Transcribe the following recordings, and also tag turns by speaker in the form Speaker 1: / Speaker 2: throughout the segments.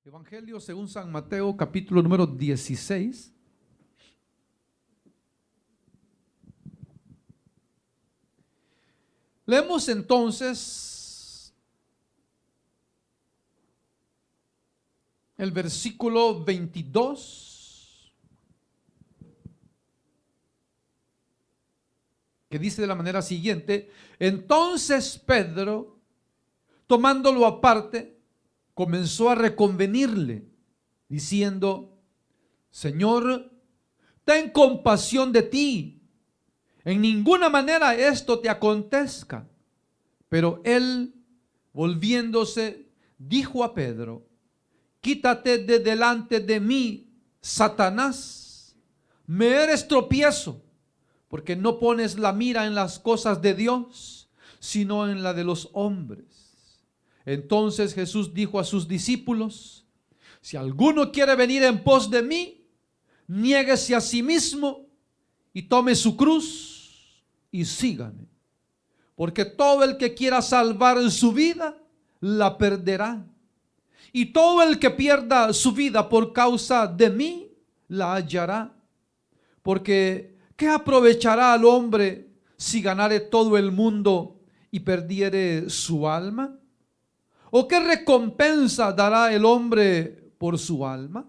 Speaker 1: Evangelio según San Mateo, capítulo número 16. Leemos entonces el versículo 22, que dice de la manera siguiente: entonces Pedro, tomándolo aparte, comenzó a reconvenirle, diciendo: Señor, ten compasión de ti, en ninguna manera esto te acontezca. Pero él, volviéndose, dijo a Pedro: quítate de delante de mí, Satanás, me eres tropiezo, porque no pones la mira en las cosas de Dios, sino en la de los hombres. Entonces Jesús dijo a sus discípulos: si alguno quiere venir en pos de mí, niéguese a sí mismo y tome su cruz y sígame. Porque todo el que quiera salvar su vida, la perderá. Y todo el que pierda su vida por causa de mí, la hallará. Porque ¿qué aprovechará al hombre si ganare todo el mundo y perdiere su alma? ¿O qué recompensa dará el hombre por su alma?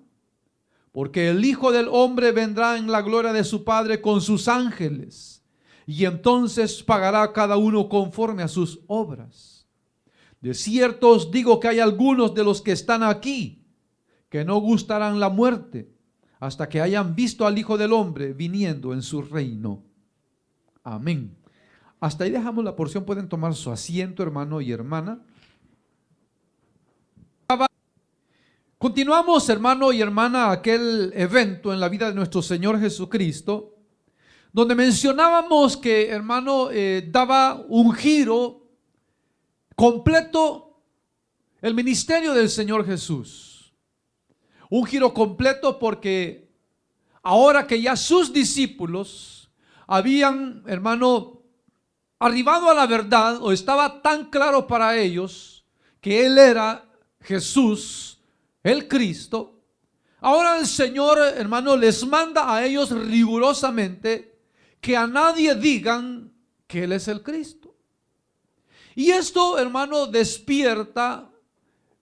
Speaker 1: Porque el Hijo del Hombre vendrá en la gloria de su Padre con sus ángeles, y entonces pagará a cada uno conforme a sus obras. De cierto os digo que hay algunos de los que están aquí que no gustarán la muerte hasta que hayan visto al Hijo del Hombre viniendo en su reino. Amén. Hasta ahí dejamos la porción. Pueden tomar su asiento, hermano y hermana. Continuamos, hermano y hermana, aquel evento en la vida de nuestro Señor Jesucristo, donde mencionábamos que, hermano, daba un giro completo el ministerio del Señor Jesús. Un giro completo porque ahora que ya sus discípulos habían, hermano, arribado a la verdad, o estaba tan claro para ellos que Él era Jesús, el Cristo, ahora el Señor, hermano, les manda a ellos rigurosamente que a nadie digan que Él es el Cristo. Y esto, hermano, despierta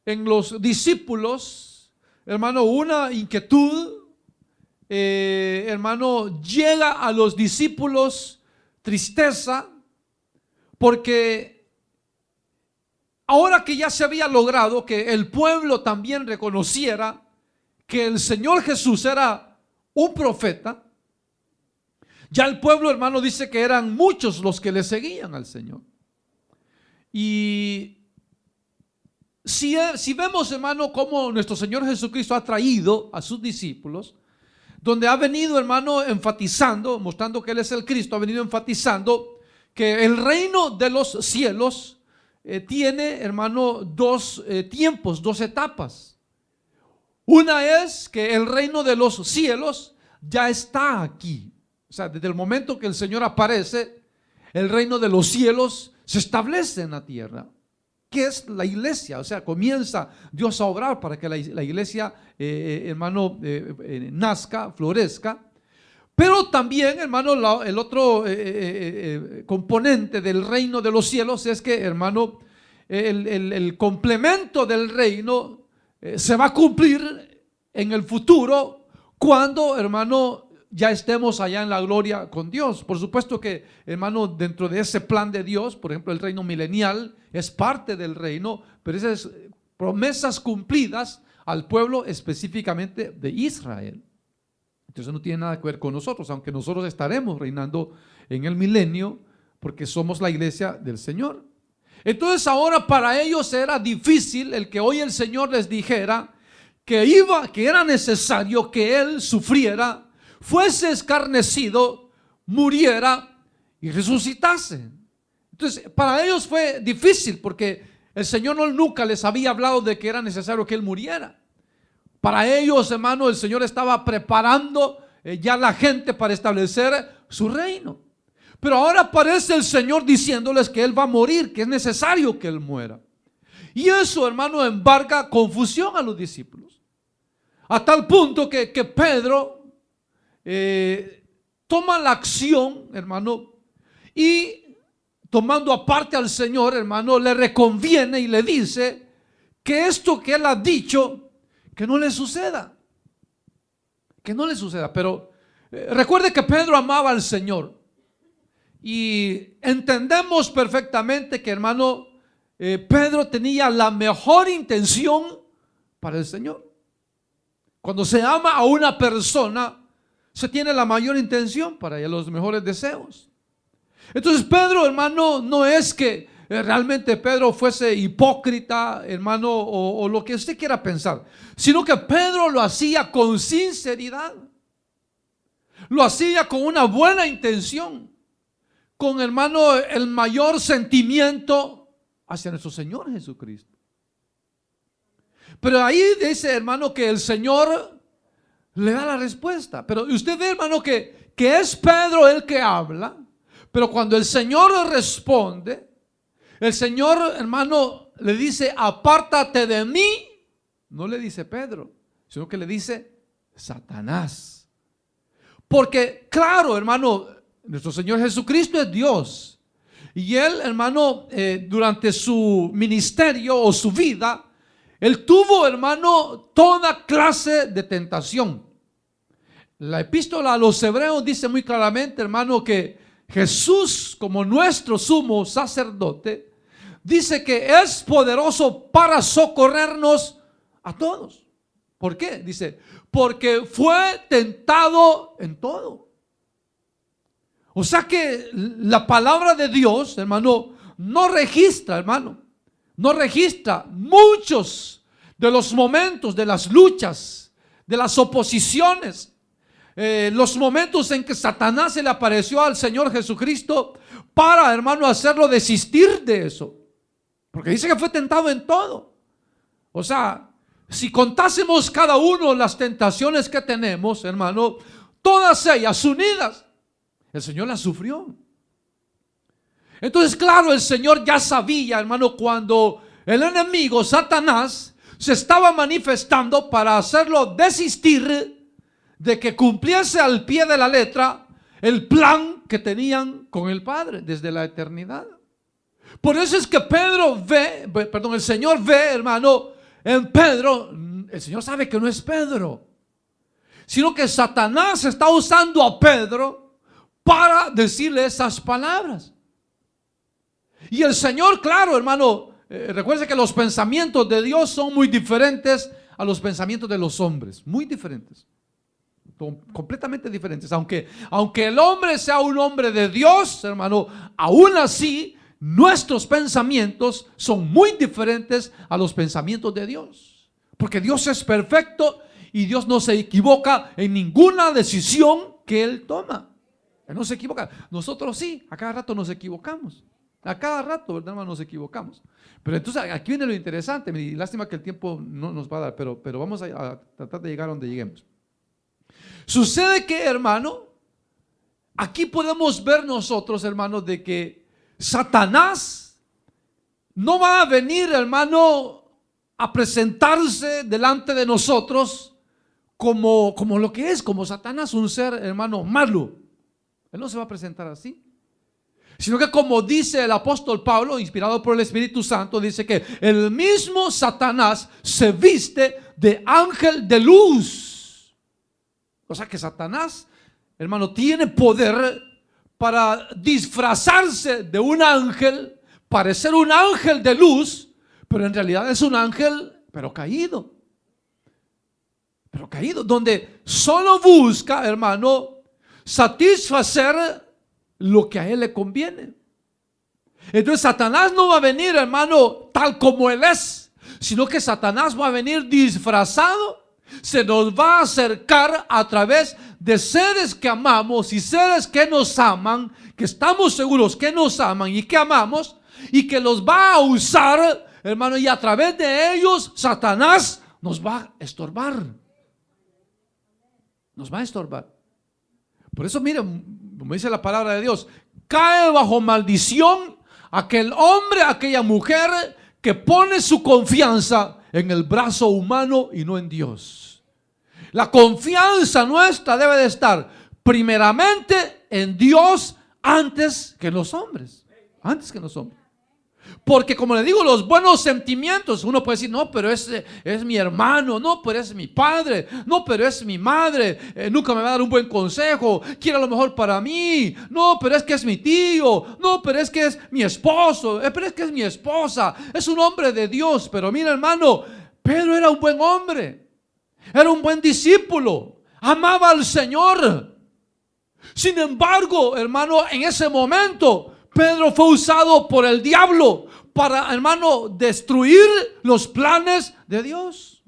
Speaker 1: en los discípulos, hermano, una inquietud. Hermano, llega a los discípulos tristeza, porque ahora que ya se había logrado que el pueblo también reconociera que el Señor Jesús era un profeta, ya el pueblo, hermano, dice que eran muchos los que le seguían al Señor. Y si vemos, hermano, cómo nuestro Señor Jesucristo ha traído a sus discípulos, donde ha venido, hermano, enfatizando, mostrando que Él es el Cristo, ha venido enfatizando que el reino de los cielos tiene, hermano, dos tiempos, dos etapas. Una es que el reino de los cielos ya está aquí. O sea, desde el momento que el Señor aparece, el reino de los cielos se establece en la tierra, que es la iglesia. O sea, comienza Dios a obrar para que la iglesia, hermano, nazca, florezca. Pero también, hermano, el otro componente del reino de los cielos es que, hermano, el complemento del reino se va a cumplir en el futuro cuando, hermano, ya estemos allá en la gloria con Dios. Por supuesto que, hermano, dentro de ese plan de Dios, por ejemplo, el reino milenial es parte del reino, pero esas promesas cumplidas al pueblo específicamente de Israel. Entonces no tiene nada que ver con nosotros, aunque nosotros estaremos reinando en el milenio porque somos la iglesia del Señor. Entonces ahora para ellos era difícil el que hoy el Señor les dijera que era necesario que Él sufriera, fuese escarnecido, muriera y resucitase. Entonces para ellos fue difícil porque el Señor nunca les había hablado de que era necesario que Él muriera. Para ellos, hermano, el Señor estaba preparando ya la gente para establecer su reino. Pero ahora aparece el Señor diciéndoles que Él va a morir, que es necesario que Él muera. Y eso, hermano, embarga confusión a los discípulos. A tal punto que Pedro toma la acción, hermano, y tomando aparte al Señor, hermano, le reconviene y le dice que esto que él ha dicho, que no le suceda. Que no le suceda. Pero recuerde que Pedro amaba al Señor. Y entendemos perfectamente que, hermano, Pedro tenía la mejor intención para el Señor. Cuando se ama a una persona, se tiene la mayor intención para ella, los mejores deseos. Entonces Pedro, hermano, no es que realmente Pedro fuese hipócrita, hermano, o lo que usted quiera pensar, sino que Pedro lo hacía con sinceridad, lo hacía con una buena intención, con, hermano, el mayor sentimiento hacia nuestro Señor Jesucristo. Pero ahí dice, hermano, que el Señor le da la respuesta. Pero usted ve, hermano, que es Pedro el que habla, pero cuando el Señor responde, el Señor, hermano, le dice: apártate de mí. No le dice Pedro, sino que le dice Satanás. Porque claro, hermano, nuestro Señor Jesucristo es Dios. Y Él, hermano, durante su ministerio o su vida, Él tuvo, hermano, toda clase de tentación. La epístola a los Hebreos dice muy claramente, hermano, que Jesús, como nuestro sumo sacerdote, dice que es poderoso para socorrernos a todos. ¿Por qué? Dice, porque fue tentado en todo. O sea que la palabra de Dios, hermano, no registra, hermano, no registra muchos de los momentos, de las luchas, de las oposiciones, los momentos en que Satanás se le apareció al Señor Jesucristo para, hermano, hacerlo desistir de eso. Porque dice que fue tentado en todo. O sea, si contásemos cada uno las tentaciones que tenemos, hermano, todas ellas unidas, el Señor las sufrió. Entonces, claro, el Señor ya sabía, hermano, cuando el enemigo, Satanás, se estaba manifestando para hacerlo desistir de que cumpliese al pie de la letra el plan que tenían con el Padre desde la eternidad. Por eso es que el Señor ve, hermano, en Pedro. El Señor sabe que no es Pedro, sino que Satanás está usando a Pedro para decirle esas palabras. Y el Señor, claro, hermano, recuerde que los pensamientos de Dios son muy diferentes a los pensamientos de los hombres, muy diferentes, completamente diferentes. Aunque el hombre sea un hombre de Dios, hermano, aún así nuestros pensamientos son muy diferentes a los pensamientos de Dios, porque Dios es perfecto y Dios no se equivoca en ninguna decisión que Él toma. Él no se equivoca. Nosotros sí, a cada rato nos equivocamos. A cada rato, ¿verdad, hermano? Nos equivocamos. Pero entonces aquí viene lo interesante. Lástima que el tiempo no nos va a dar, pero vamos a tratar de llegar a donde lleguemos. Sucede que, hermano, aquí podemos ver nosotros, hermano, de que Satanás no va a venir, hermano, a presentarse delante de nosotros como lo que es, como Satanás, un ser, hermano, malo. Él no se va a presentar así, sino que, como dice el apóstol Pablo, inspirado por el Espíritu Santo, dice que el mismo Satanás se viste de ángel de luz. O sea que Satanás, hermano, tiene poder para disfrazarse de un ángel, parecer un ángel de luz, pero en realidad es un ángel, pero caído, donde solo busca, hermano, satisfacer lo que a él le conviene. Entonces Satanás no va a venir, hermano, tal como él es, sino que Satanás va a venir disfrazado. Se nos va a acercar a través de seres que amamos y seres que nos aman, que estamos seguros que nos aman y que amamos, y que los va a usar, hermano, y a través de ellos Satanás nos va a estorbar. Nos va a estorbar. Por eso, miren, como dice la palabra de Dios, cae bajo maldición aquel hombre, aquella mujer que pone su confianza en el brazo humano y no en Dios. La confianza nuestra debe de estar primeramente en Dios antes que en los hombres. Antes que en los hombres. Porque como le digo, los buenos sentimientos, uno puede decir, no, pero es mi hermano, no, pero es mi padre, no, pero es mi madre, nunca me va a dar un buen consejo, quiere lo mejor para mí, no, pero es que es mi tío, no, pero es que es mi esposo, pero es que es mi esposa, es un hombre de Dios. Pero mira, hermano, Pedro era un buen hombre, era un buen discípulo, amaba al Señor. Sin embargo, hermano, en ese momento Pedro fue usado por el diablo para, hermano, destruir los planes de Dios.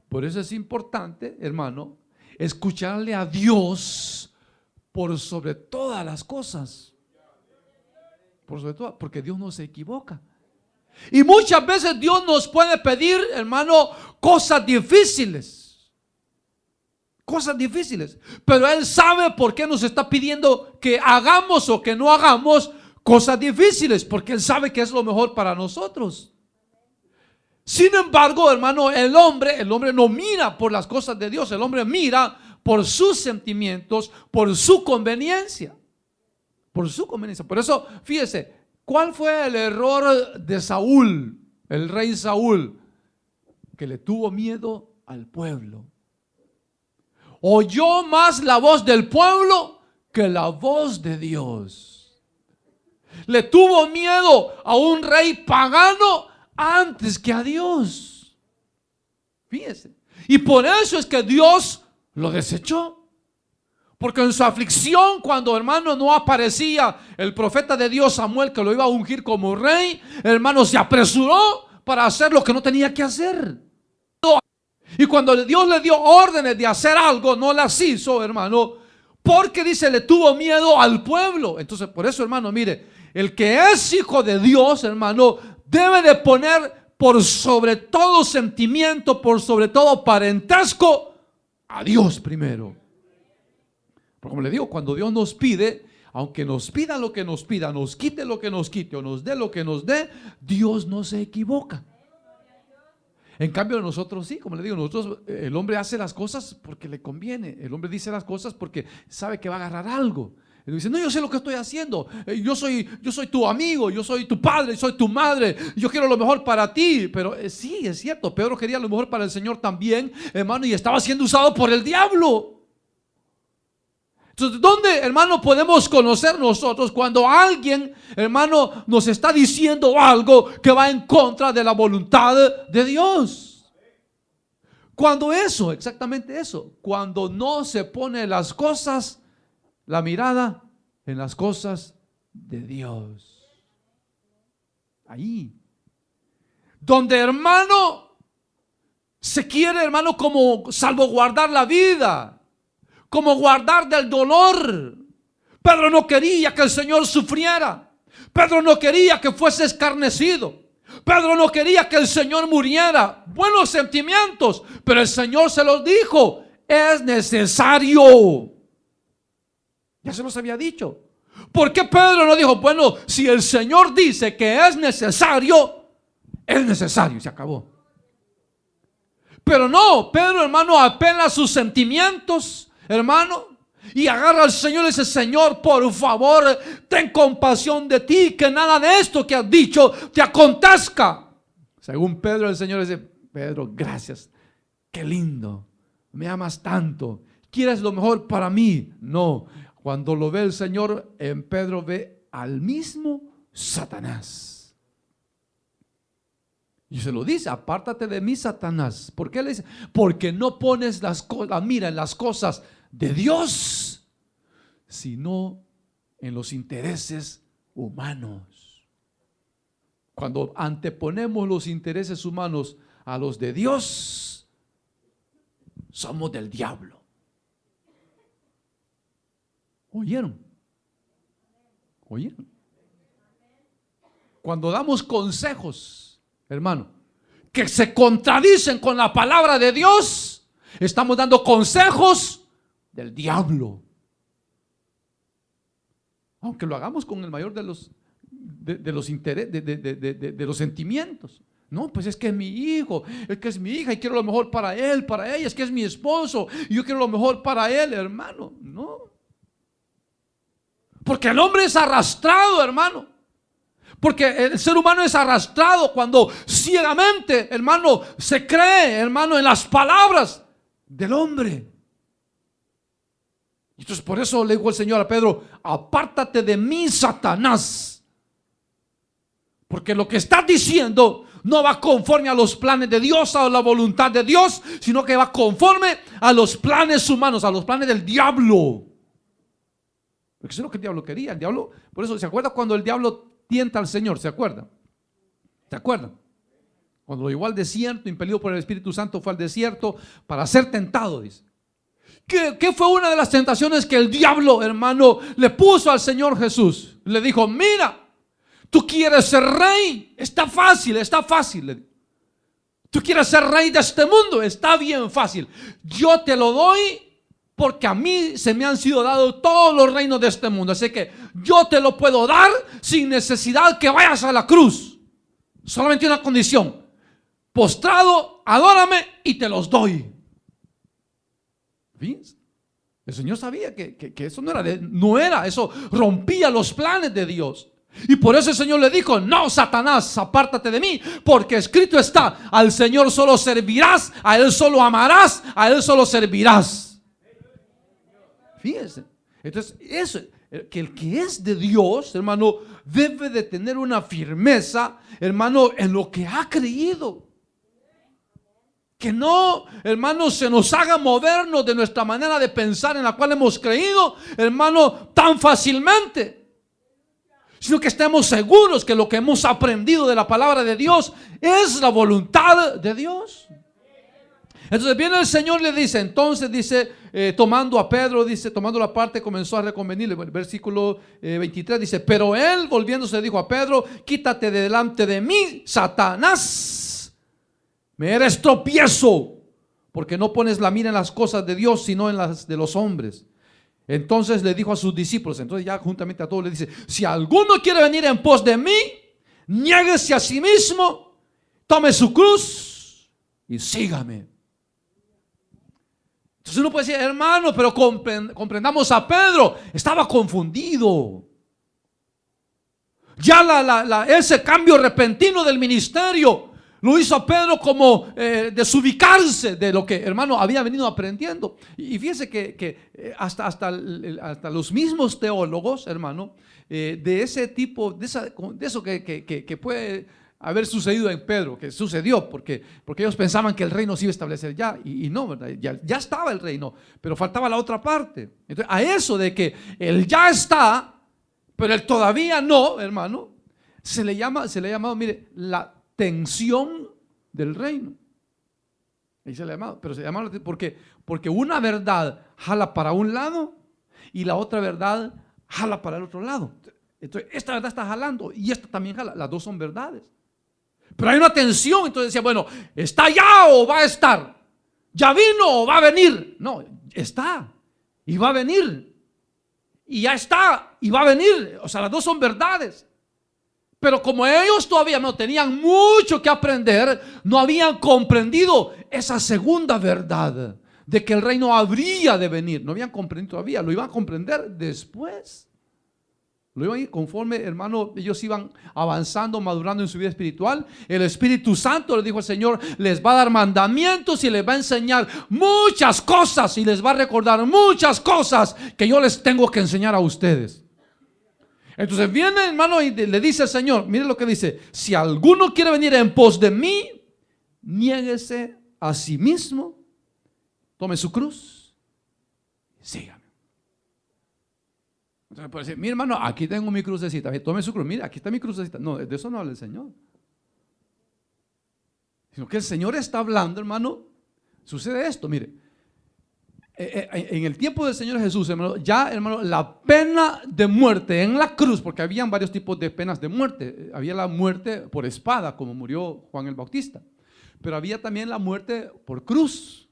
Speaker 1: Por eso es importante, hermano, escucharle a Dios por sobre todas las cosas. Por sobre todo, porque Dios no se equivoca. Y muchas veces Dios nos puede pedir, hermano, cosas difíciles. Cosas difíciles, pero Él sabe por qué nos está pidiendo que hagamos o que no hagamos cosas difíciles, porque Él sabe que es lo mejor para nosotros. Sin embargo, hermano, el hombre no mira por las cosas de Dios, el hombre mira por sus sentimientos, por su conveniencia, por su conveniencia. Por eso, fíjese, ¿cuál fue el error de Saúl, el rey Saúl? Que le tuvo miedo al pueblo. Oyó más la voz del pueblo que la voz de Dios. Le tuvo miedo a un rey pagano antes que a Dios. Fíjese. Y por eso es que Dios lo desechó. Porque en su aflicción, cuando, hermano, no aparecía el profeta de Dios Samuel, que lo iba a ungir como rey, hermano, se apresuró para hacer lo que no tenía que hacer. Y cuando Dios le dio órdenes de hacer algo, no las hizo, hermano, porque dice, le tuvo miedo al pueblo. Entonces, por eso, hermano, mire, el que es hijo de Dios, hermano, debe de poner por sobre todo sentimiento, por sobre todo parentesco, a Dios primero. Porque como le digo, cuando Dios nos pide, aunque nos pida lo que nos pida, nos quite lo que nos quite o nos dé lo que nos dé, Dios no se equivoca. En cambio nosotros sí, como le digo, nosotros, el hombre hace las cosas porque le conviene. El hombre dice las cosas porque sabe que va a agarrar algo. Él dice, no, yo sé lo que estoy haciendo. Yo soy tu amigo, yo soy tu padre, soy tu madre. Yo quiero lo mejor para ti. Pero sí, es cierto, Pedro quería lo mejor para el Señor también, hermano, y estaba siendo usado por el diablo. Entonces, ¿dónde, hermano, podemos conocer nosotros cuando alguien, hermano, nos está diciendo algo que va en contra de la voluntad de Dios? Cuando eso, exactamente eso, cuando no se pone las cosas, la mirada en las cosas de Dios. Ahí. Donde, hermano, se quiere, hermano, como salvaguardar la vida, como guardar del dolor. Pedro no quería que el Señor sufriera. Pedro no quería que fuese escarnecido. Pedro no quería que el Señor muriera. Buenos sentimientos, pero el Señor se los dijo, es necesario. Ya se los había dicho. ¿Por qué Pedro no dijo, bueno, si el Señor dice que es necesario y se acabó? Pero no, Pedro, hermano, apela a sus sentimientos, hermano, y agarra al Señor y dice, Señor, por favor, ten compasión de ti, que nada de esto que has dicho te acontezca. Según Pedro, el Señor dice, Pedro, gracias, qué lindo, me amas tanto, quieres lo mejor para mí. No, cuando lo ve el Señor, en Pedro ve al mismo Satanás. Y se lo dice, apártate de mí, Satanás. ¿Por qué le dice? Porque no pones la mira en las cosas de Dios, sino en los intereses humanos. Cuando anteponemos los intereses humanos a los de Dios, somos del diablo. ¿Oyeron? ¿Oyeron? Cuando damos consejos, hermano, que se contradicen con la palabra de Dios, estamos dando consejos del diablo. Aunque lo hagamos con el mayor de los intereses, de los sentimientos. No, pues es que es mi hijo, es que es mi hija y quiero lo mejor para él, para ella, es que es mi esposo y yo quiero lo mejor para él, hermano. No. Porque el hombre es arrastrado, hermano. Porque el ser humano es arrastrado cuando ciegamente, hermano, se cree, hermano, en las palabras del hombre. Entonces por eso le dijo el Señor a Pedro: apártate de mí, Satanás. Porque lo que estás diciendo no va conforme a los planes de Dios, a la voluntad de Dios, sino que va conforme a los planes humanos, a los planes del diablo. Porque eso es lo que el diablo quería. El diablo, por eso, ¿se acuerda cuando el diablo tienta al Señor? ¿Se acuerdan? ¿Se acuerdan? Cuando lo llevó al desierto, impelido por el Espíritu Santo, fue al desierto para ser tentado, dice. ¿Qué fue una de las tentaciones que el diablo, hermano, le puso al Señor Jesús? Le dijo: mira, tú quieres ser rey, está fácil, está fácil. Tú quieres ser rey de este mundo, está bien fácil. Yo te lo doy porque a mí se me han sido dados todos los reinos de este mundo. Así que yo te lo puedo dar sin necesidad que vayas a la cruz. Solamente una condición: postrado, adórame y te los doy. ¿Ves? El Señor sabía que eso no era, eso rompía los planes de Dios. Y por eso el Señor le dijo: no, Satanás, apártate de mí, porque escrito está: al Señor solo servirás, a Él solo amarás, a Él solo servirás. Fíjense. Entonces, eso, que el que es de Dios, hermano, debe de tener una firmeza, hermano, en lo que ha creído. Que no, hermano, se nos haga movernos de nuestra manera de pensar en la cual hemos creído, hermano, tan fácilmente. Sino que estemos seguros que lo que hemos aprendido de la palabra de Dios es la voluntad de Dios. Entonces viene el Señor y le dice, entonces dice, tomando a Pedro, dice, tomando la parte, comenzó a reconvenirle. El versículo 23 dice: pero él, volviéndose, dijo a Pedro: quítate de delante de mí, Satanás. Me eres tropiezo, porque no pones la mira en las cosas de Dios, sino en las de los hombres. Entonces le dijo a sus discípulos, entonces ya juntamente a todos le dice: si alguno quiere venir en pos de mí, niéguese a sí mismo, tome su cruz y sígame. Entonces uno puede decir: hermano, pero comprendamos a Pedro, estaba confundido. Ya ese cambio repentino del ministerio lo hizo a Pedro como desubicarse de lo que, hermano, había venido aprendiendo. Y fíjense que hasta los mismos teólogos, hermano, de ese tipo, de eso que puede haber sucedido en Pedro, que sucedió porque ellos pensaban que el reino se iba a establecer ya, y no, ¿verdad? Ya estaba el reino, pero faltaba la otra parte. Entonces, a eso de que él ya está, pero él todavía no, hermano, se le ha llamado, mire, la tensión del reino. Ahí se le ha llamado, pero se llama porque una verdad jala para un lado y la otra verdad jala para el otro lado. Entonces, esta verdad está jalando y esta también jala. Las dos son verdades. Pero hay una tensión. Entonces decía: bueno, ¿está ya o va a estar? ¿Ya vino o va a venir? No, está y va a venir. Y ya está y va a venir. O sea, las dos son verdades. Pero como ellos todavía no tenían mucho que aprender, no habían comprendido esa segunda verdad de que el reino habría de venir. No habían comprendido todavía, lo iban a comprender después. Lo iban a ir conforme, hermano, ellos iban avanzando, madurando en su vida espiritual. El Espíritu Santo, le dijo el Señor, les va a dar mandamientos y les va a enseñar muchas cosas y les va a recordar muchas cosas que yo les tengo que enseñar a ustedes. Entonces viene, hermano, y le dice al Señor, mire lo que dice: si alguno quiere venir en pos de mí, niéguese a sí mismo, tome su cruz y sígame. Entonces puede decir: mi hermano, aquí tengo mi crucecita, tome su cruz, mire, aquí está mi crucecita. No, de eso no habla el Señor. Sino que el Señor está hablando, hermano. Sucede esto, mire. En el tiempo del Señor Jesús, hermano, ya, hermano, la pena de muerte en la cruz, porque habían varios tipos de penas de muerte. Había la muerte por espada, como murió Juan el Bautista, pero había también la muerte por cruz.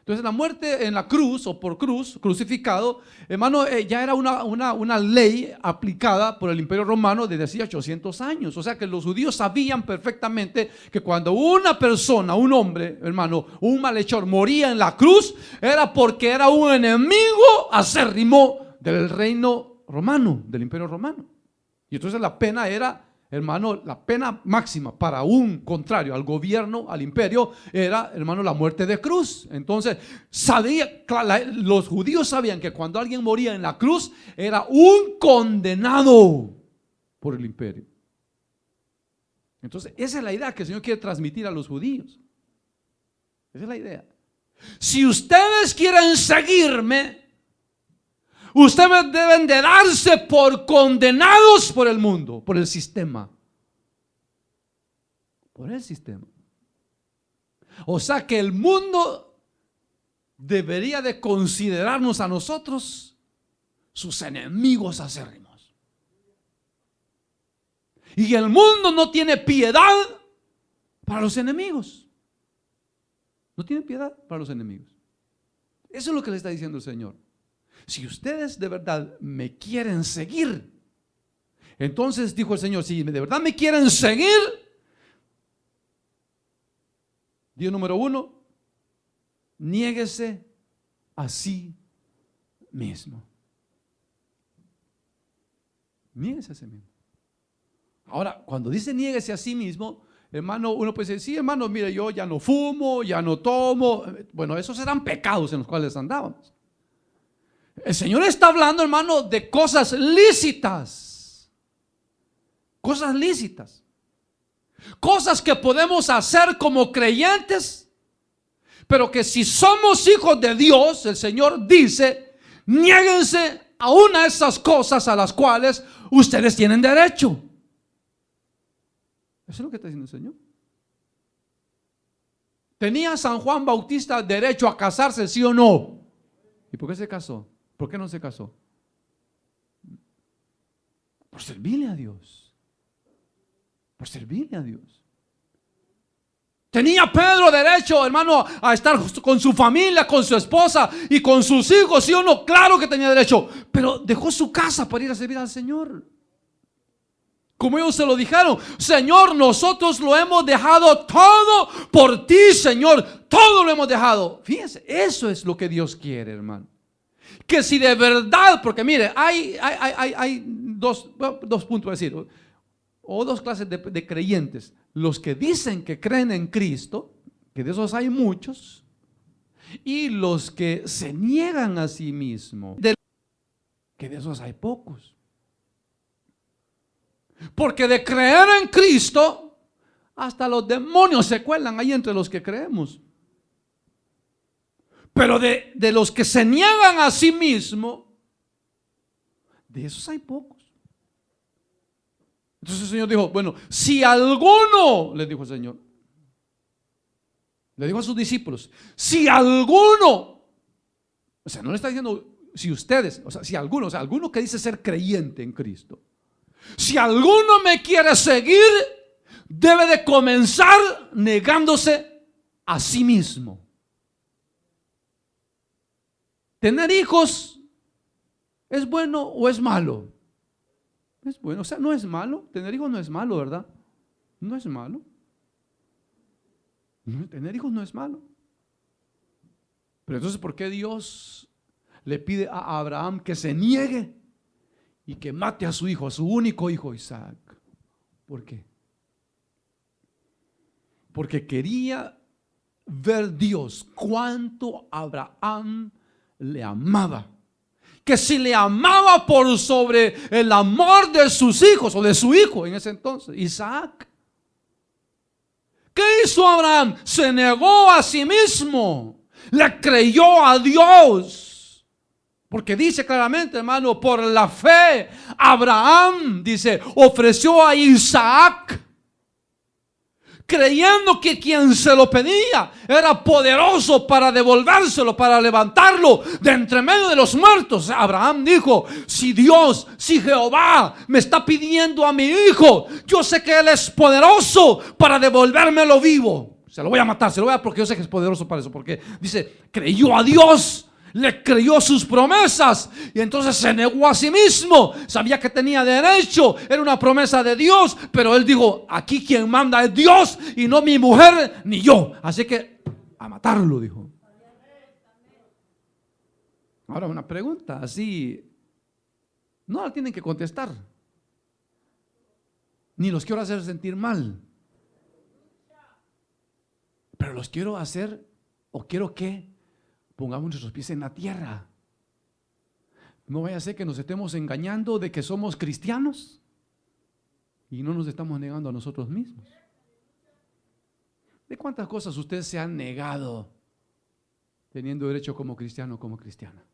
Speaker 1: Entonces la muerte en la cruz o por cruz, crucificado, hermano, ya era una ley aplicada por el Imperio Romano desde hacía 800 años. O sea que los judíos sabían perfectamente que cuando una persona, un hombre, hermano, un malhechor moría en la cruz, era porque era un enemigo acérrimo del reino romano, del Imperio Romano. Y entonces la pena era, hermano, la pena máxima para un contrario al gobierno, al imperio, era, hermano, la muerte de cruz. Entonces, los judíos sabían que cuando alguien moría en la cruz, era un condenado por el imperio. Entonces, esa es la idea que el Señor quiere transmitir a los judíos. Esa es la idea. Si ustedes quieren seguirme, ustedes deben de darse por condenados por el mundo, por el sistema. Por el sistema. O sea que el mundo debería de considerarnos a nosotros sus enemigos acérrimos. Y el mundo no tiene piedad para los enemigos. No tiene piedad para los enemigos. Eso es lo que le está diciendo el Señor. Si ustedes de verdad me quieren seguir, entonces dijo el Señor, si de verdad me quieren seguir, Dios número 1, niéguese a sí mismo. Niéguese a sí mismo. Ahora, cuando dice niéguese a sí mismo, hermano, uno puede decir, sí, hermano, mire, yo ya no fumo, ya no tomo. Bueno, esos eran pecados en los cuales andábamos. El Señor está hablando, hermano, de cosas lícitas. Cosas lícitas. Cosas que podemos hacer como creyentes, pero que si somos hijos de Dios, el Señor dice, niéguense a una de esas cosas a las cuales ustedes tienen derecho. Eso es lo que está diciendo el Señor. ¿Tenía San Juan Bautista derecho a casarse, sí o no? ¿Y por qué se casó? ¿Por qué no se casó? Por servirle a Dios. Por servirle a Dios. ¿Tenía Pedro derecho, hermano, a estar con su familia, con su esposa y con sus hijos, sí o no? Claro que tenía derecho, pero dejó su casa para ir a servir al Señor. Como ellos se lo dijeron, Señor, nosotros lo hemos dejado todo por ti, Señor, todo lo hemos dejado. Fíjense, eso es lo que Dios quiere, hermano. Que si de verdad, porque mire, hay dos puntos a decir, o dos clases de creyentes. Los que dicen que creen en Cristo, que de esos hay muchos, y los que se niegan a sí mismos, que de esos hay pocos. Porque de creer en Cristo, hasta los demonios se cuelan ahí entre los que creemos. Pero de los que se niegan a sí mismos, de esos hay pocos. Entonces el Señor dijo, bueno, si alguno, le dijo el Señor, le dijo a sus discípulos, si alguno, o sea, no le está diciendo si ustedes, o sea, si alguno, o sea, alguno que dice ser creyente en Cristo, si alguno me quiere seguir, debe de comenzar negándose a sí mismo. ¿Tener hijos es bueno o es malo? Es bueno, o sea, no es malo. Tener hijos no es malo, ¿verdad? No es malo. Tener hijos no es malo. Pero entonces, ¿por qué Dios le pide a Abraham que se niegue y que mate a su hijo, a su único hijo Isaac? ¿Por qué? Porque quería ver Dios cuánto Abraham le amaba. Que si le amaba por sobre el amor de sus hijos o de su hijo en ese entonces, Isaac. ¿Qué hizo Abraham? Se negó a sí mismo, le creyó a Dios. Porque dice claramente, hermano, por la fe, Abraham, dice, ofreció a Isaac, creyendo que quien se lo pedía era poderoso para devolvérselo, para levantarlo de entre medio de los muertos. Abraham dijo, si Dios, si Jehová me está pidiendo a mi hijo, yo sé que Él es poderoso para devolvérmelo vivo. se lo voy a matar, porque yo sé que es poderoso para eso, porque dice, creyó a Dios, le creyó sus promesas y entonces se negó a sí mismo. Sabía que tenía derecho, era una promesa de Dios, pero él dijo, aquí quien manda es Dios y no mi mujer ni yo, así que a matarlo, dijo. Ahora una pregunta, así no la tienen que contestar, ni los quiero hacer sentir mal, pero los quiero hacer, o quiero que pongamos nuestros pies en la tierra. No vaya a ser que nos estemos engañando de que somos cristianos y no nos estamos negando a nosotros mismos. ¿De cuántas cosas usted se ha negado teniendo derecho como cristiano o como cristiana?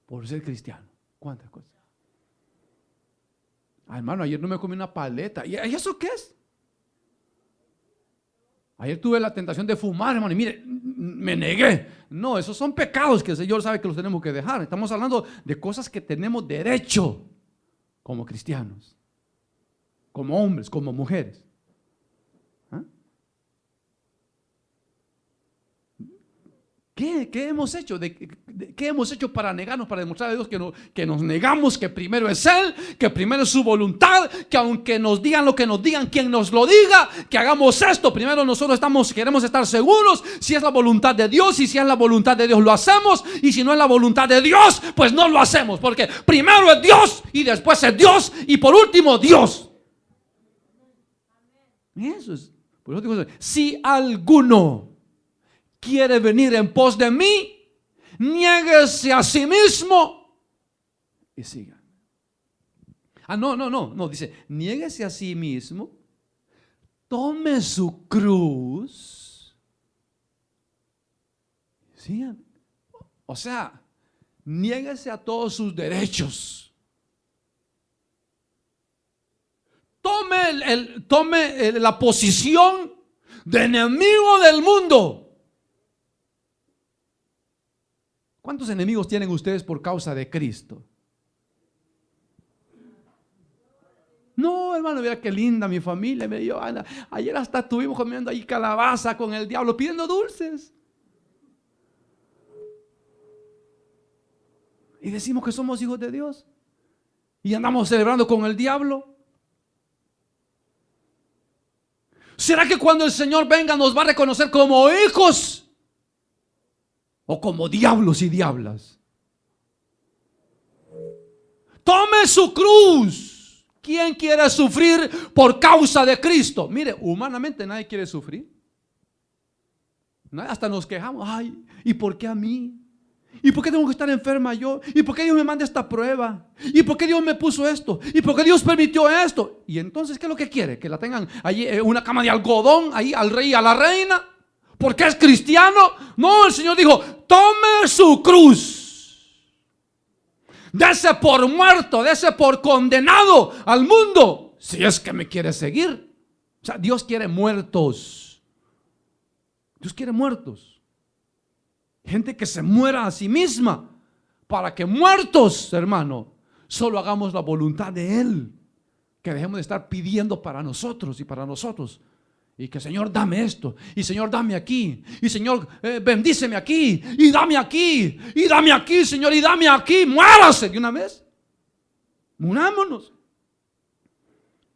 Speaker 1: Por ser cristiano. ¿Cuántas cosas? Hermano, ayer no me comí una paleta. ¿Y eso qué es? Ayer tuve la tentación de fumar, hermano, y mire, me negué. No, esos son pecados que el Señor sabe que los tenemos que dejar. Estamos hablando de cosas que tenemos derecho como cristianos, como hombres, como mujeres. ¿Ah? ¿Qué hemos hecho? ¿Qué hemos hecho para negarnos, para demostrar a Dios que nos negamos, que primero es Él, que primero es su voluntad, que aunque nos digan lo que nos digan, quien nos lo diga, que hagamos esto? Primero nosotros queremos estar seguros si es la voluntad de Dios, y si es la voluntad de Dios lo hacemos, y si no es la voluntad de Dios, pues no lo hacemos, porque primero es Dios y después es Dios y por último Dios. Eso es, por eso digo, si alguno quiere venir en pos de mí, niéguese a sí mismo y siga. No, dice, niéguese a sí mismo, tome su cruz, siga. O sea, niéguese a todos sus derechos. Tome la posición de enemigo del mundo. ¿Cuántos enemigos tienen ustedes por causa de Cristo? No, hermano, mira qué linda mi familia. Ayer hasta estuvimos comiendo ahí calabaza con el diablo, pidiendo dulces. Y decimos que somos hijos de Dios. Y andamos celebrando con el diablo. ¿Será que cuando el Señor venga nos va a reconocer como hijos o como diablos y diablas? Tome su cruz. ¿Quién quiere sufrir por causa de Cristo? Mire, humanamente nadie quiere sufrir. Hasta nos quejamos. Ay, ¿y por qué a mí? ¿Y por qué tengo que estar enferma yo? ¿Y por qué Dios me manda esta prueba? ¿Y por qué Dios me puso esto? ¿Y por qué Dios permitió esto? Y entonces, ¿qué es lo que quiere? ¿Que la tengan allí una cama de algodón ahí al rey y a la reina? ¿Porque es cristiano? No, el Señor dijo, tome su cruz. Dese por muerto, dese por condenado al mundo, si es que me quiere seguir. O sea, Dios quiere muertos. Dios quiere muertos. Gente que se muera a sí misma, para que muertos, hermano, solo hagamos la voluntad de Él. Que dejemos de estar pidiendo para nosotros y para nosotros. Y que Señor dame esto, y Señor dame aquí, y Señor bendíceme aquí, y dame aquí, Señor, y dame aquí. Muérase de una vez. Murámonos.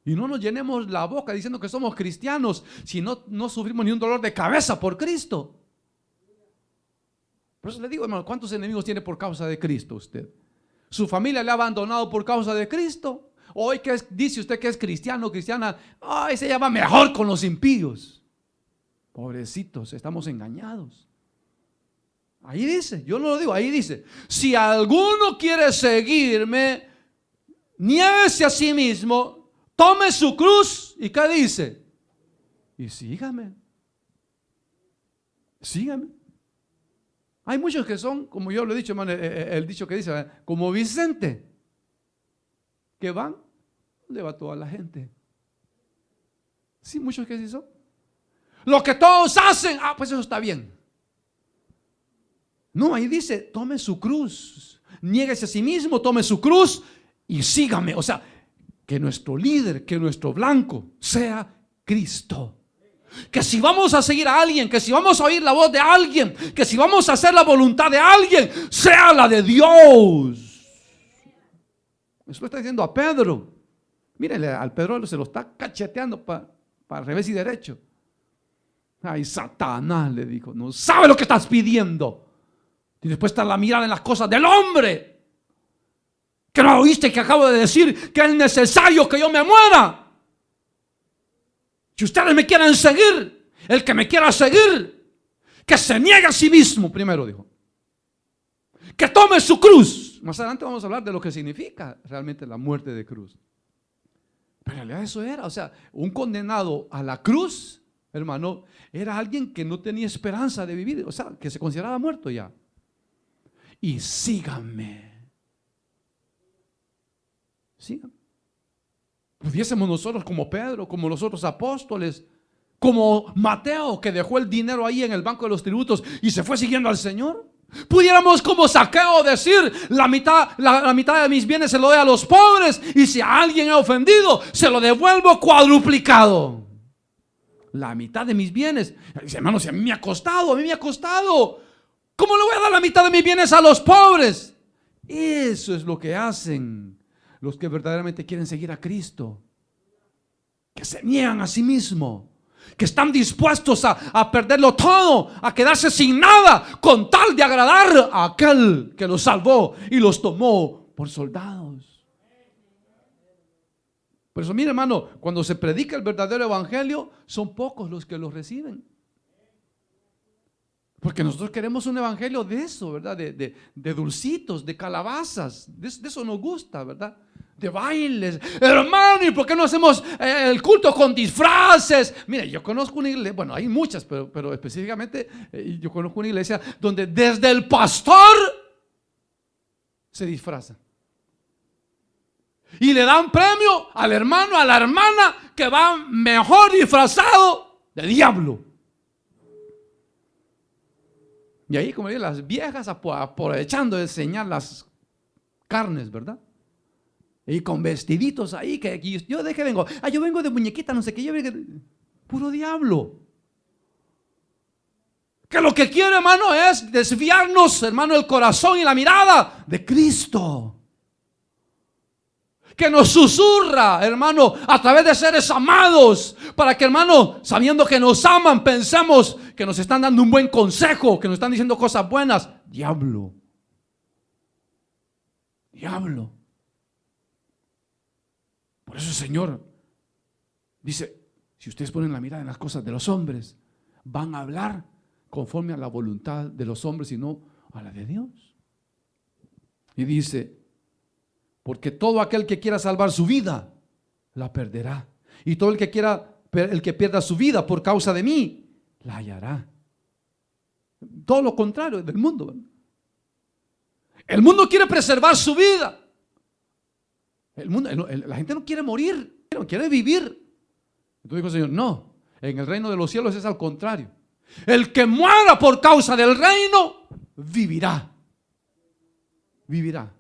Speaker 1: Y no nos llenemos la boca diciendo que somos cristianos si no sufrimos ni un dolor de cabeza por Cristo. Por eso le digo, hermano, ¿cuántos enemigos tiene por causa de Cristo usted? ¿Su familia le ha abandonado por causa de Cristo? Hoy que dice usted que es cristiano, cristiana, ay, se llama mejor con los impíos. Pobrecitos, estamos engañados. Ahí dice, yo no lo digo, ahí dice, si alguno quiere seguirme, niéguese a sí mismo, tome su cruz, ¿y qué dice? Y sígame. Sígame. Hay muchos que son, como yo lo he dicho, hermano, el dicho que dice, como Vicente, que van, ¿dónde va toda la gente? Sí, muchos que sí son. Lo que todos hacen, pues eso está bien. No, ahí dice, tome su cruz, niéguese a sí mismo, tome su cruz y sígame. O sea, que nuestro líder, que nuestro blanco sea Cristo. Que si vamos a seguir a alguien, que si vamos a oír la voz de alguien, que si vamos a hacer la voluntad de alguien, sea la de Dios. Eso lo está diciendo a Pedro. Mírele, al Pedro se lo está cacheteando para revés y derecho. Ay, Satanás, le dijo, no sabe lo que estás pidiendo. Y después está la mirada en las cosas del hombre. Que no oíste que acabo de decir que es necesario que yo me muera. Si ustedes me quieren seguir, el que me quiera seguir, que se niegue a sí mismo, primero dijo. Que tome su cruz. Más adelante vamos a hablar de lo que significa realmente la muerte de cruz. Pero en realidad eso era, o sea, un condenado a la cruz, hermano, era alguien que no tenía esperanza de vivir, o sea, que se consideraba muerto ya. Y síganme. Síganme. Pudiésemos nosotros como Pedro, como los otros apóstoles, como Mateo que dejó el dinero ahí en el banco de los tributos y se fue siguiendo al Señor. Pudiéramos como Zaqueo decir, la mitad de mis bienes se lo doy a los pobres, y si a alguien he ofendido, se lo devuelvo cuadruplicado. La mitad de mis bienes. Hermano, si a mí me ha costado, ¿cómo le voy a dar la mitad de mis bienes a los pobres? Eso es lo que hacen los que verdaderamente quieren seguir a Cristo, que se niegan a sí mismo, que están dispuestos a perderlo todo, a quedarse sin nada, con tal de agradar a aquel que los salvó y los tomó por soldados. Por eso, mire, hermano, cuando se predica el verdadero evangelio, son pocos los que lo reciben. Porque nosotros queremos un evangelio de eso, ¿verdad? De dulcitos, de calabazas, de eso nos gusta, ¿verdad? De bailes. Hermano, ¿y por qué no hacemos el culto con disfraces? Mire, yo conozco una iglesia, bueno, hay muchas, pero específicamente yo conozco una iglesia donde desde el pastor se disfraza. Y le dan premio al hermano, a la hermana que va mejor disfrazado de diablo. Y ahí, como digo, las viejas aprovechando de enseñar las carnes, ¿verdad? Y con vestiditos ahí, que yo de qué vengo. Yo vengo de muñequita, no sé qué, yo vengo de puro diablo. Que lo que quiere, hermano, es desviarnos, hermano, el corazón y la mirada de Cristo. Que nos susurra, hermano, a través de seres amados, para que, hermano, sabiendo que nos aman, pensemos que nos están dando un buen consejo, que nos están diciendo cosas buenas. Diablo. Diablo. Por eso el Señor dice, si ustedes ponen la mirada en las cosas de los hombres, van a hablar conforme a la voluntad de los hombres y no a la de Dios. Y dice, porque todo aquel que quiera salvar su vida, la perderá. Y todo el que pierda su vida por causa de mí, la hallará. Todo lo contrario del mundo. El mundo quiere preservar su vida. La gente no quiere morir, no quiere vivir. Entonces dijo el Señor, no, en el reino de los cielos es al contrario. El que muera por causa del reino, vivirá. Vivirá.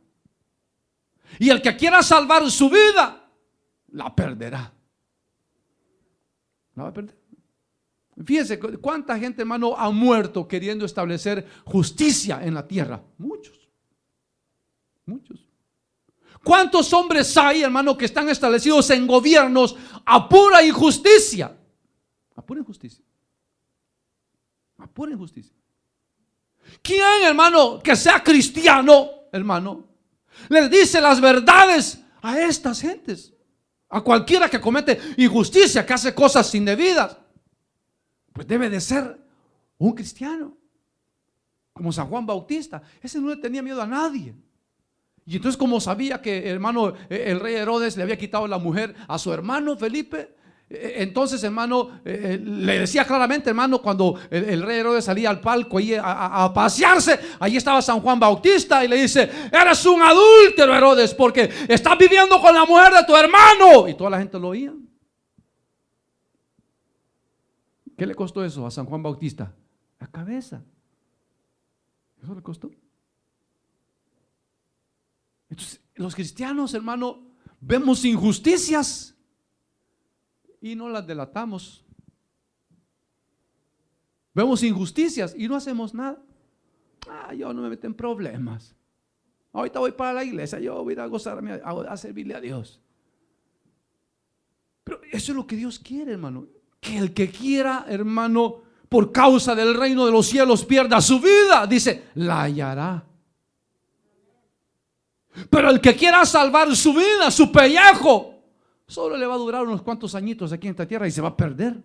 Speaker 1: Y el que quiera salvar su vida, la perderá. La va a perder. Fíjense cuánta gente, hermano, ha muerto queriendo establecer justicia en la tierra. Muchos. Muchos. ¿Cuántos hombres hay, hermano, que están establecidos en gobiernos a pura injusticia? A pura injusticia. A pura injusticia. ¿Quién, hermano, que sea cristiano, hermano, le dice las verdades a estas gentes? A cualquiera que comete injusticia, que hace cosas indebidas, pues debe de ser un cristiano. Como San Juan Bautista. Ese no le tenía miedo a nadie. Y entonces, como sabía que, hermano, el rey Herodes le había quitado la mujer a su hermano Felipe, entonces, hermano, le decía claramente, hermano, cuando el rey Herodes salía al palco ahí a pasearse, ahí estaba San Juan Bautista y le dice, eres un adúltero, Herodes, porque estás viviendo con la mujer de tu hermano. Y toda la gente lo oía. ¿Qué le costó eso a San Juan Bautista? La cabeza. Eso le costó. Entonces, los cristianos, hermano, vemos injusticias y no las delatamos. Vemos injusticias y no hacemos nada. Yo no me meto en problemas. Ahorita voy para la iglesia, yo voy a ir a gozarme, a servirle a Dios. Pero eso es lo que Dios quiere, hermano. Que el que quiera, hermano, por causa del reino de los cielos pierda su vida, dice, la hallará. Pero el que quiera salvar su vida, su pellejo, solo le va a durar unos cuantos añitos aquí en esta tierra y se va a perder.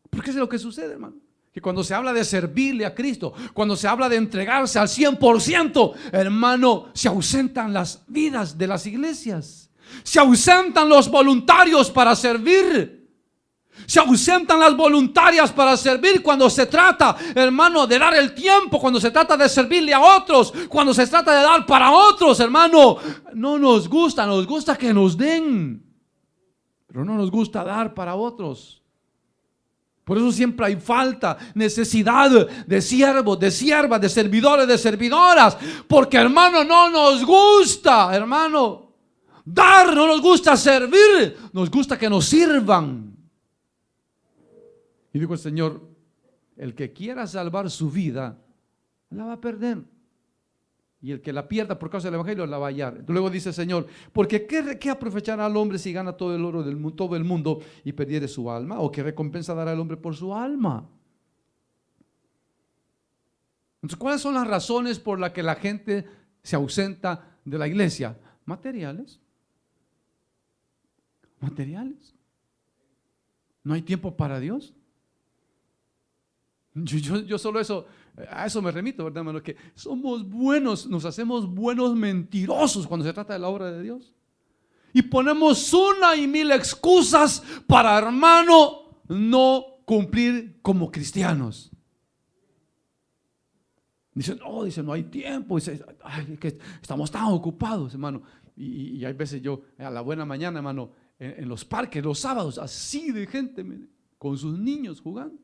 Speaker 1: Porque eso es lo que sucede, hermano. Que cuando se habla de servirle a Cristo, cuando se habla de entregarse al 100%, hermano, se ausentan las vidas de las iglesias. Se ausentan los voluntarios para servir. Se ausentan las voluntarias para servir cuando se trata, hermano, de dar el tiempo, cuando se trata de servirle a otros, cuando se trata de dar para otros, hermano. No nos gusta que nos den, pero no nos gusta dar para otros. Por eso siempre hay falta, necesidad de siervos, de siervas, de servidores, de servidoras. Porque, hermano, no nos gusta, hermano, dar, no nos gusta servir, nos gusta que nos sirvan. Y dijo el Señor, el que quiera salvar su vida, la va a perder. Y el que la pierda por causa del evangelio, la va a hallar. Luego dice el Señor, porque ¿qué aprovechará al hombre si gana todo el oro del mundo, todo el mundo y perdiere su alma? ¿O qué recompensa dará el hombre por su alma? Entonces, ¿cuáles son las razones por las que la gente se ausenta de la iglesia? Materiales. Materiales. ¿No hay tiempo para Dios? Yo solo a eso me remito, ¿verdad, hermano? Que somos buenos, nos hacemos buenos mentirosos cuando se trata de la obra de Dios. Y ponemos una y mil excusas para, hermano, no cumplir como cristianos. Dicen, no hay tiempo. Dicen, que estamos tan ocupados, hermano. Y hay veces yo, a la buena mañana, hermano, en los parques, los sábados, así de gente, con sus niños jugando.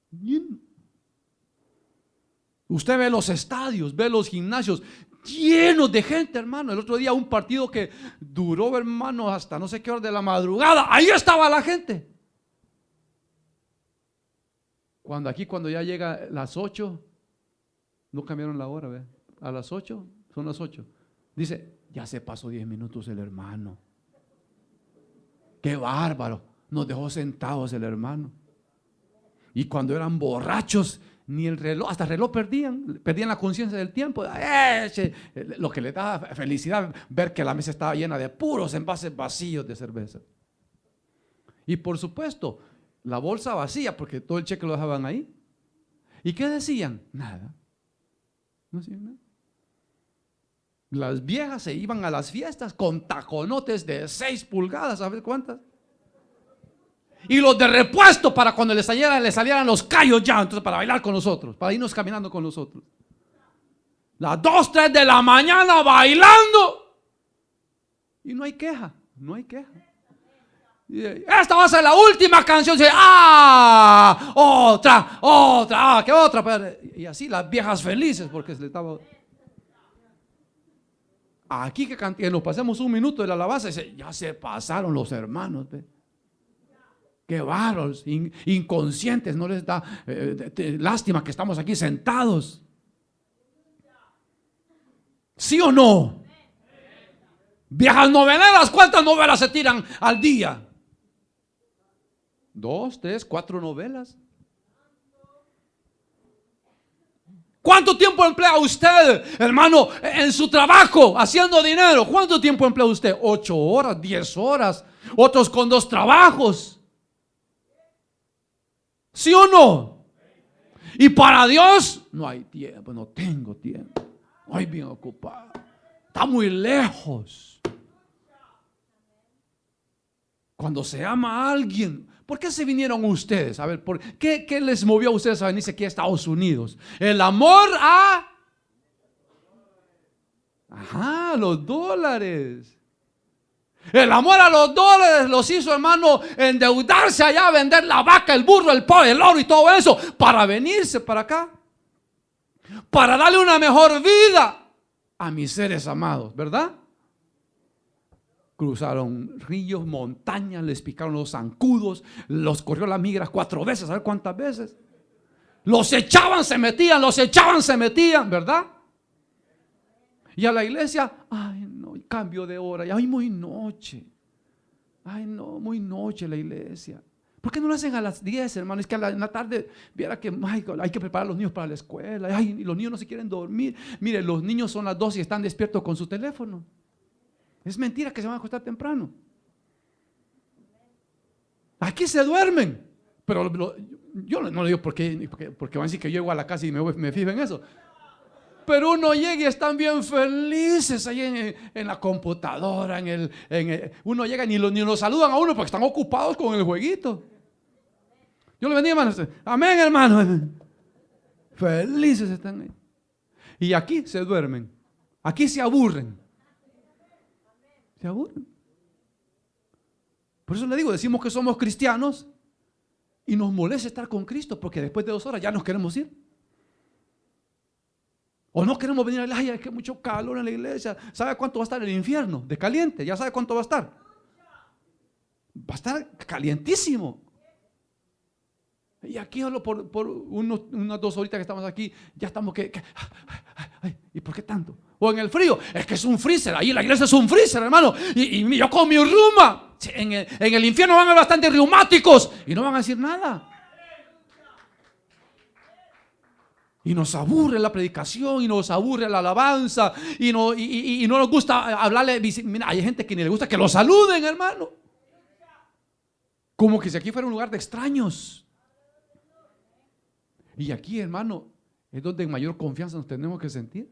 Speaker 1: Bien. Usted ve los estadios, ve los gimnasios llenos de gente, hermano. El otro día un partido que duró, hermano, hasta no sé qué hora de la madrugada. Ahí estaba la gente. Cuando ya llega las 8, no cambiaron la hora, ¿ve? A las 8, son las 8. Dice, ya se pasó 10 minutos el hermano. Qué bárbaro. Nos dejó sentados el hermano. Y cuando eran borrachos, ni el reloj, hasta el reloj perdían la conciencia del tiempo. Lo que le daba felicidad, ver que la mesa estaba llena de puros envases vacíos de cerveza. Y por supuesto, la bolsa vacía, porque todo el cheque lo dejaban ahí. ¿Y qué decían? Nada. No decían nada. Las viejas se iban a las fiestas con taconotes de 6 pulgadas, ¿sabes cuántas? Y los de repuesto para cuando les salieran los callos ya, entonces para bailar con nosotros, para irnos caminando con nosotros. Las 2, 3 de la mañana bailando. Y no hay queja, no hay queja. Esta va a ser la última canción. Otra, ¿qué otra? Y así las viejas felices porque se le estaba... Aquí que nos pasemos un minuto de la alabanza, ya se pasaron los hermanos, ¿ve? Qué bárbaros, inconscientes, no les da lástima que estamos aquí sentados. ¿Sí o no? Viejas noveleras, ¿cuántas novelas se tiran al día? 2, 3, 4 novelas. ¿Cuánto tiempo emplea usted, hermano, en su trabajo, haciendo dinero? ¿Cuánto tiempo emplea usted? 8 horas, 10 horas, otros con 2 trabajos. ¿Sí o no? Y para Dios no hay tiempo, no tengo tiempo. Estoy bien ocupado. Está muy lejos. Cuando se ama a alguien, ¿por qué se vinieron ustedes? A ver, ¿qué les movió a ustedes a venirse aquí a Estados Unidos? El amor a... los dólares. El amor a los dólares los hizo, hermano, endeudarse allá, vender la vaca, el burro, el pollo, el oro y todo eso para venirse para acá, para darle una mejor vida a mis seres amados, ¿verdad? Cruzaron ríos, montañas, les picaron los zancudos, los corrió las migras 4 veces, ¿sabe cuántas veces? Los echaban, se metían, ¿verdad? Y a la iglesia, ay no, cambio de hora, ay muy noche. Ay no, muy noche la iglesia. ¿Por qué no lo hacen a las 10, hermano? Es que en la tarde, viera que hay que preparar a los niños para la escuela. Ay, y los niños no se quieren dormir. Mire, los niños son las 2 y están despiertos con su teléfono. Es mentira que se van a acostar temprano. Aquí se duermen. Pero yo no le digo porque van a decir que yo llego a la casa y me fijo en eso. Pero uno llega y están bien felices ahí en la computadora, uno llega y ni lo saludan a uno porque están ocupados con el jueguito. Yo le bendiga, hermano. Amén, hermano. Felices están ahí. Y aquí se duermen. Aquí se aburren. Se aburren. Por eso le digo, decimos que somos cristianos y nos molesta estar con Cristo porque después de 2 horas ya nos queremos ir. O no queremos venir a la iglesia, es que hay mucho calor en la iglesia. ¿Sabe cuánto va a estar el infierno? De caliente, ya sabe cuánto va a estar. Va a estar calientísimo. Y aquí solo por unas 2 horitas que estamos aquí, ya estamos ¿y por qué tanto? O en el frío, es que es un freezer, ahí la iglesia es un freezer, hermano. Y yo con mi reuma, en el infierno van a haber bastante reumáticos y no van a decir nada. Y nos aburre la predicación, y nos aburre la alabanza, y no nos gusta hablarle. Mira, hay gente que ni le gusta que lo saluden, hermano. Como que si aquí fuera un lugar de extraños. Y aquí, hermano, es donde en mayor confianza nos tenemos que sentir.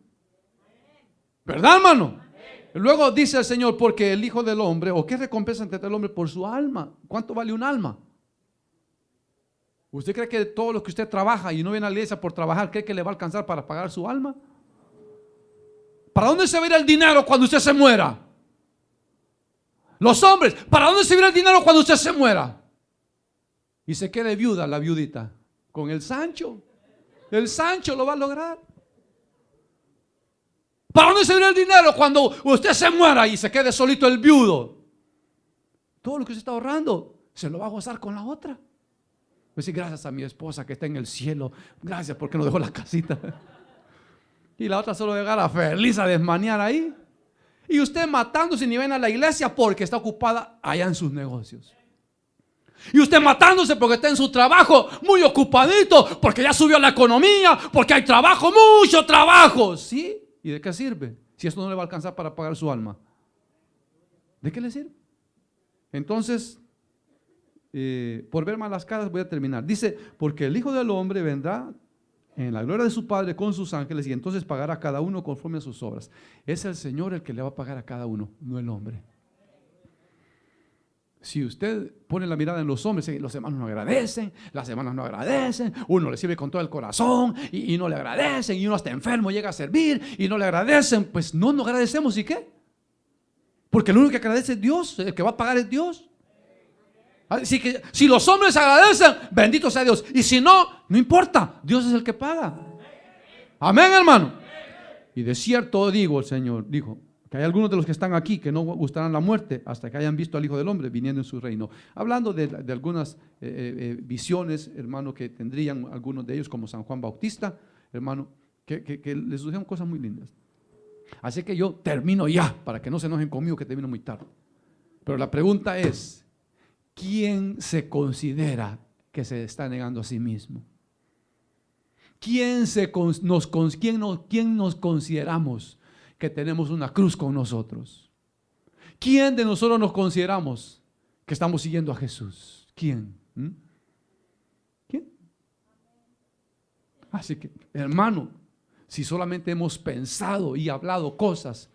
Speaker 1: ¿Verdad, hermano? Luego dice el Señor, porque el Hijo del Hombre, ¿o qué recompensa tendrá el hombre por su alma? ¿Cuánto vale un alma? ¿Usted cree que todo lo que usted trabaja y no viene a la iglesia por trabajar, cree que le va a alcanzar para pagar su alma? ¿Para dónde se va a ir el dinero cuando usted se muera? Los hombres, ¿para dónde se va a ir el dinero cuando usted se muera? Y se quede viuda la viudita con el Sancho. El Sancho lo va a lograr. ¿Para dónde se va a ir el dinero cuando usted se muera y se quede solito el viudo? Todo lo que usted está ahorrando se lo va a gozar con la otra. Voy a decir, gracias a mi esposa que está en el cielo, gracias porque nos dejó la casita. Y la otra solo llegara feliz a desmanear ahí. Y usted matándose ni ven a la iglesia porque está ocupada allá en sus negocios. Y usted matándose porque está en su trabajo muy ocupadito, porque ya subió la economía, porque hay trabajo, mucho trabajo. ¿Sí? ¿Y de qué sirve? Si esto no le va a alcanzar para pagar su alma. ¿De qué le sirve? Entonces, por ver malas caras voy a terminar. Dice, porque el Hijo del Hombre vendrá en la gloria de su Padre con sus ángeles y entonces pagará a cada uno conforme a sus obras. Es el Señor el que le va a pagar a cada uno, no el hombre. Si usted pone la mirada en los hombres, los hermanos no agradecen, las hermanas no agradecen, uno le sirve con todo el corazón y no le agradecen, y uno está enfermo, llega a servir y no le agradecen, pues no agradecemos. ¿Y qué? Porque el único que agradece es Dios, el que va a pagar es Dios. Así que si los hombres agradecen, bendito sea Dios, y si no, no importa, Dios es el que paga. Amén, hermano. Y de cierto digo, el Señor dijo, que hay algunos de los que están aquí que no gustarán la muerte hasta que hayan visto al Hijo del Hombre viniendo en su reino. Hablando de algunas visiones, hermano, que tendrían algunos de ellos, como San Juan Bautista, hermano, que les sucedieron cosas muy lindas. Así que yo termino ya, para que no se enojen conmigo que termino muy tarde. Pero la pregunta es, ¿quién se considera que se está negando a sí mismo? ¿Quién nos consideramos que tenemos una cruz con nosotros? ¿Quién de nosotros nos consideramos que estamos siguiendo a Jesús? ¿Quién? ¿Quién? Así que, hermano, si solamente hemos pensado y hablado cosas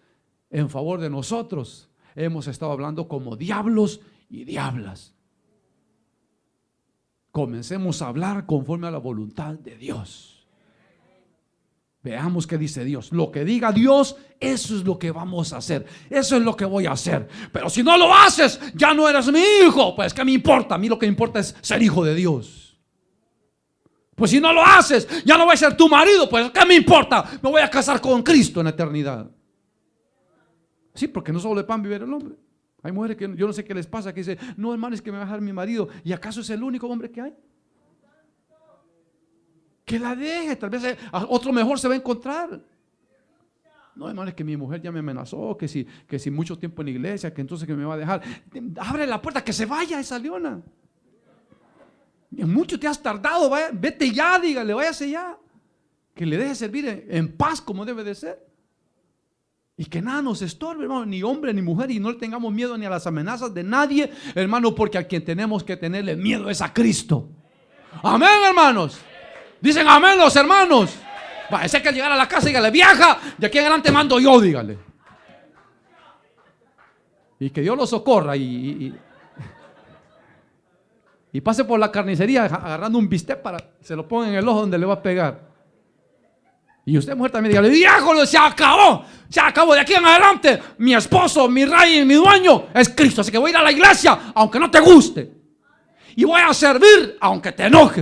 Speaker 1: en favor de nosotros, hemos estado hablando como diablos y diablas. Comencemos a hablar conforme a la voluntad de Dios. Veamos qué dice Dios. Lo que diga Dios, eso es lo que vamos a hacer. Eso es lo que voy a hacer. Pero si no lo haces, ya no eres mi hijo. Pues ¿qué me importa? A mí lo que me importa es ser hijo de Dios. Pues si no lo haces, ya no voy a ser tu marido. Pues ¿qué me importa? Me voy a casar con Cristo en la eternidad. Sí, porque no solo de pan vive el hombre. Hay mujeres que yo no sé qué les pasa, que dicen, no hermano, es que me va a dejar mi marido. ¿Y acaso es el único hombre que hay? Que la deje, tal vez otro mejor se va a encontrar. No hermano, es que mi mujer ya me amenazó, que si mucho tiempo en la iglesia, que entonces que me va a dejar. Abre la puerta, que se vaya esa leona. Mucho te has tardado, vaya, vete ya, dígale, váyase ya. Que le deje servir en paz como debe de ser. Y que nada nos estorbe, hermano, ni hombre ni mujer, y no le tengamos miedo ni a las amenazas de nadie, hermano, porque a quien tenemos que tenerle miedo es a Cristo. Amén, hermanos. Dicen amén los hermanos. Va, ese que al llegar a la casa, dígale, viaja, de aquí en adelante mando yo, dígale. Y que Dios lo socorra y pase por la carnicería agarrando un bistec para se lo ponga en el ojo donde le va a pegar. Y usted, mujer, también dígale, viejo, se acabó, de aquí en adelante mi esposo, mi rey, mi dueño es Cristo, así que voy a ir a la iglesia aunque no te guste, y voy a servir aunque te enoje.